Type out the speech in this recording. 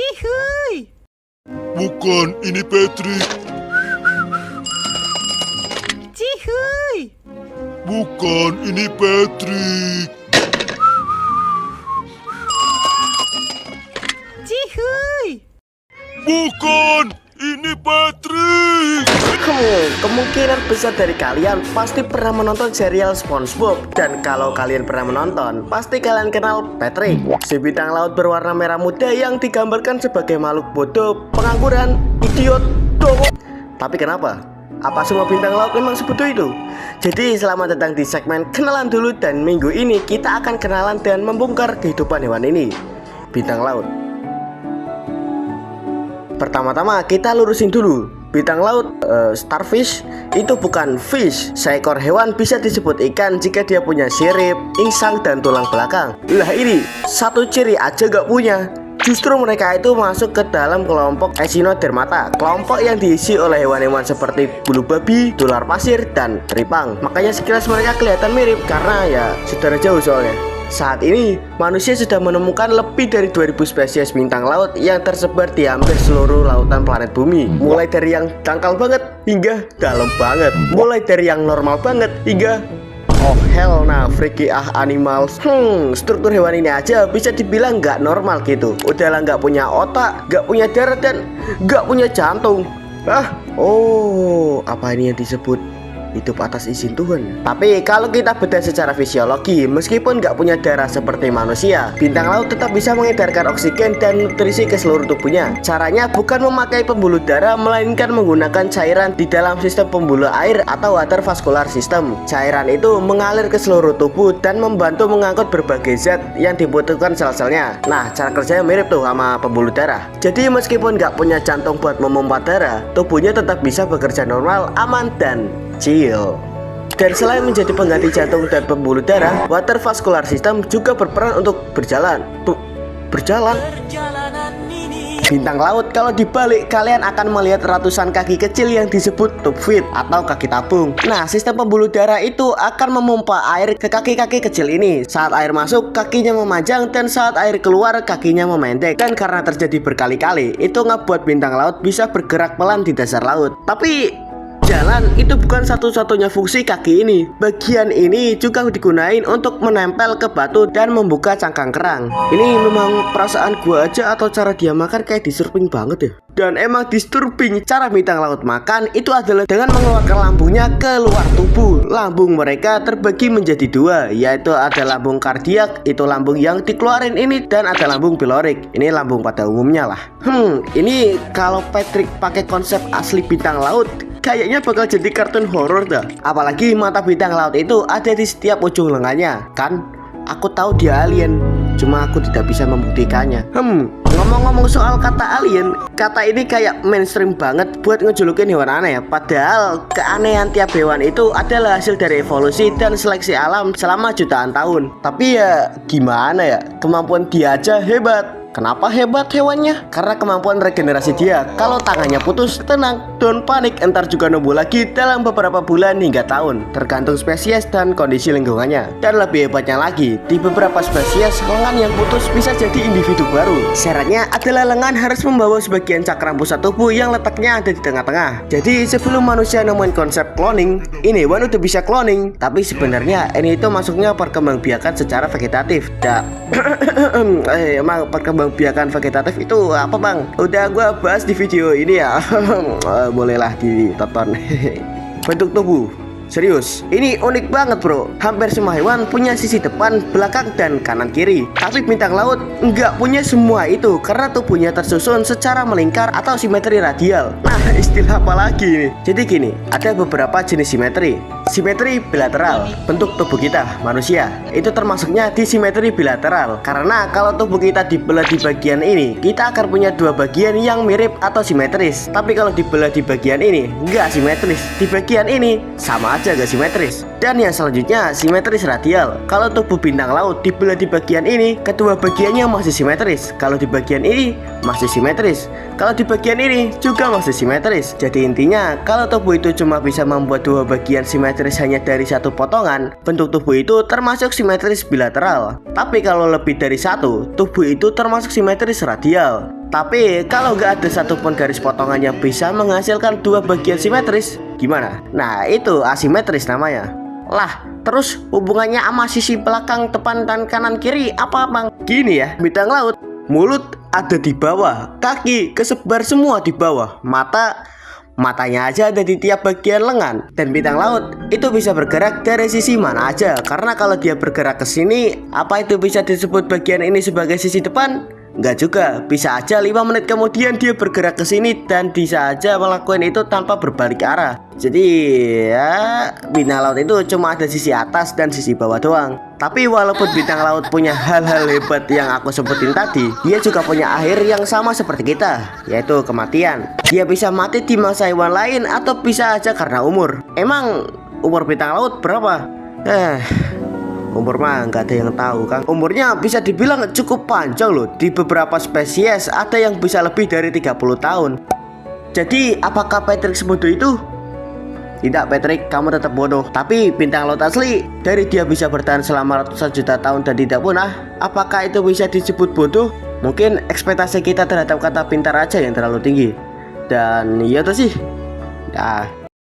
Cihuy. Bukan, ini Patrick. Cihuy. Bukan, ini Patrick. Cihuy. Bukan, ini Patrick. Kemungkinan besar dari kalian pasti pernah menonton serial SpongeBob. Dan kalau kalian pernah menonton, pasti kalian kenal Patrick, si bintang laut berwarna merah muda yang digambarkan sebagai makhluk bodoh, pengangguran, idiot, dowo. Tapi kenapa? Apa semua bintang laut memang sebodoh itu? Jadi selamat datang di segmen kenalan dulu. Dan minggu ini kita akan kenalan dan membongkar kehidupan hewan ini, bintang laut. Pertama-tama kita lurusin dulu, bintang laut starfish itu bukan fish. Seekor hewan bisa disebut ikan jika dia punya sirip, insang, dan tulang belakang. Lah ini satu ciri aja gak punya. Justru mereka itu masuk ke dalam kelompok Echinodermata, kelompok yang diisi oleh hewan-hewan seperti bulu babi, ular pasir, dan teripang. Makanya sekilas mereka kelihatan mirip karena ya saudara jauh soalnya. Saat ini, manusia sudah menemukan lebih dari 2000 spesies bintang laut yang tersebar di hampir seluruh lautan planet bumi. Mulai dari yang dangkal banget hingga dalam banget. Mulai dari yang normal banget hingga oh hell nah freaky animals. Struktur hewan ini aja bisa dibilang nggak normal gitu. Udahlah nggak punya otak, nggak punya darah, dan nggak punya jantung. Apa ini yang disebut hidup atas izin Tuhan? Tapi kalau kita bedah secara fisiologi, meskipun nggak punya darah seperti manusia, bintang laut tetap bisa mengedarkan oksigen dan nutrisi ke seluruh tubuhnya. Caranya bukan memakai pembuluh darah, melainkan menggunakan cairan di dalam sistem pembuluh air atau water vascular system. Cairan itu mengalir ke seluruh tubuh dan membantu mengangkut berbagai zat yang dibutuhkan sel-selnya. Nah, cara kerjanya mirip tuh sama pembuluh darah. Jadi meskipun nggak punya jantung buat memompa darah, tubuhnya tetap bisa bekerja normal, aman, dan chill. Dan selain menjadi pengganti jantung dan pembuluh darah, water vascular system juga berperan untuk berjalan. Bintang laut kalau dibalik, kalian akan melihat ratusan kaki kecil yang disebut tube feet atau kaki tabung. Nah, sistem pembuluh darah itu akan memompa air ke kaki-kaki kecil ini. Saat air masuk, kakinya memanjang, dan saat air keluar, kakinya memendek. Dan karena terjadi berkali-kali, itu ngebuat bintang laut bisa bergerak pelan di dasar laut. Tapi jalan itu bukan satu-satunya fungsi kaki ini. Bagian ini juga digunain untuk menempel ke batu dan membuka cangkang kerang. Ini memang perasaan gua aja atau cara dia makan kayak disturbing banget ya. Dan emang disturbing. Cara bintang laut makan itu adalah dengan mengeluarkan lambungnya ke luar tubuh. Lambung mereka terbagi menjadi dua, yaitu ada lambung kardiak, itu lambung yang dikeluarin ini, dan ada lambung pilorik, ini lambung pada umumnya lah. Ini kalau Patrick pakai konsep asli bintang laut, kayaknya bakal jadi kartun horor dah. Apalagi mata bintang laut itu ada di setiap ujung lengannya. Kan aku tahu dia alien, cuma aku tidak bisa membuktikannya. Ngomong-ngomong soal kata alien, kata ini kayak mainstream banget buat ngejulukin hewan aneh ya. Padahal keanehan tiap hewan itu adalah hasil dari evolusi dan seleksi alam selama jutaan tahun. Tapi ya gimana ya, kemampuan dia aja hebat. Kenapa hebat hewannya? Karena kemampuan regenerasi dia. Kalau tangannya putus, tenang, don't panik, entar juga numbuh lagi dalam beberapa bulan hingga tahun, tergantung spesies dan kondisi lingkungannya. Dan lebih hebatnya lagi, di beberapa spesies lengan yang putus bisa jadi individu baru. Syaratnya adalah lengan harus membawa sebagian cakram pusat tubuh yang letaknya ada di tengah-tengah. Jadi sebelum manusia nemuin konsep cloning, ini hewan udah bisa cloning. Tapi sebenarnya ini itu masuknya perkembangbiakan secara vegetatif. Emang perkembangbiakan vegetatif itu apa bang? Udah gua bahas di video ini ya. Bolehlah ditonton. Bentuk tubuh, serius, ini unik banget bro. Hampir semua hewan punya sisi depan, belakang, dan kanan kiri. Tapi bintang laut nggak punya semua itu karena tubuhnya tersusun secara melingkar atau simetri radial. Nah, istilah apa lagi nih? Jadi gini, ada beberapa jenis simetri. Simetri bilateral, bentuk tubuh kita, manusia, itu termasuknya di simetri bilateral. Karena kalau tubuh kita dibelah di bagian ini, kita akan punya dua bagian yang mirip atau simetris. Tapi kalau dibelah di bagian ini, nggak simetris. Di bagian ini, sama aja nggak simetris. Dan yang selanjutnya, simetris radial. Kalau tubuh bintang laut dibelah di bagian ini, kedua bagiannya masih simetris. Kalau di bagian ini, masih simetris. Kalau di bagian ini, juga masih simetris. Jadi intinya, kalau tubuh itu cuma bisa membuat dua bagian simetris simetris hanya dari satu potongan, bentuk tubuh itu termasuk simetris bilateral. Tapi kalau lebih dari satu, tubuh itu termasuk simetris radial. Tapi kalau nggak ada satupun garis potongan yang bisa menghasilkan dua bagian simetris, gimana? Nah, itu asimetris namanya. Lah, terus hubungannya sama sisi belakang, depan, dan kanan kiri apa bang? Gini ya, bintang laut. Mulut ada di bawah, kaki kesebar semua di bawah, matanya aja ada di tiap bagian lengan. Dan bintang laut itu bisa bergerak dari sisi mana aja. Karena kalau dia bergerak ke sini, apa itu bisa disebut bagian ini sebagai sisi depan? Enggak juga, bisa aja 5 menit kemudian dia bergerak ke sini dan bisa aja melakukan itu tanpa berbalik arah. Jadi ya, bintang laut itu cuma ada sisi atas dan sisi bawah doang. Tapi walaupun bintang laut punya hal-hal hebat yang aku sebutin tadi, dia juga punya akhir yang sama seperti kita, yaitu kematian. Dia bisa mati di masa hewan lain atau bisa aja karena umur. Emang umur bintang laut berapa? Umur mah nggak ada yang tahu kan. Umurnya bisa dibilang cukup panjang loh. Di beberapa spesies ada yang bisa lebih dari 30 tahun. Jadi apakah Patrick sebodoh itu? Tidak Patrick, kamu tetap bodoh. Tapi bintang laut asli, dari dia bisa bertahan selama ratusan juta tahun dan tidak punah, apakah itu bisa disebut bodoh? Mungkin ekspektasi kita terhadap kata pintar aja yang terlalu tinggi. Dan iya tuh sih. Nah,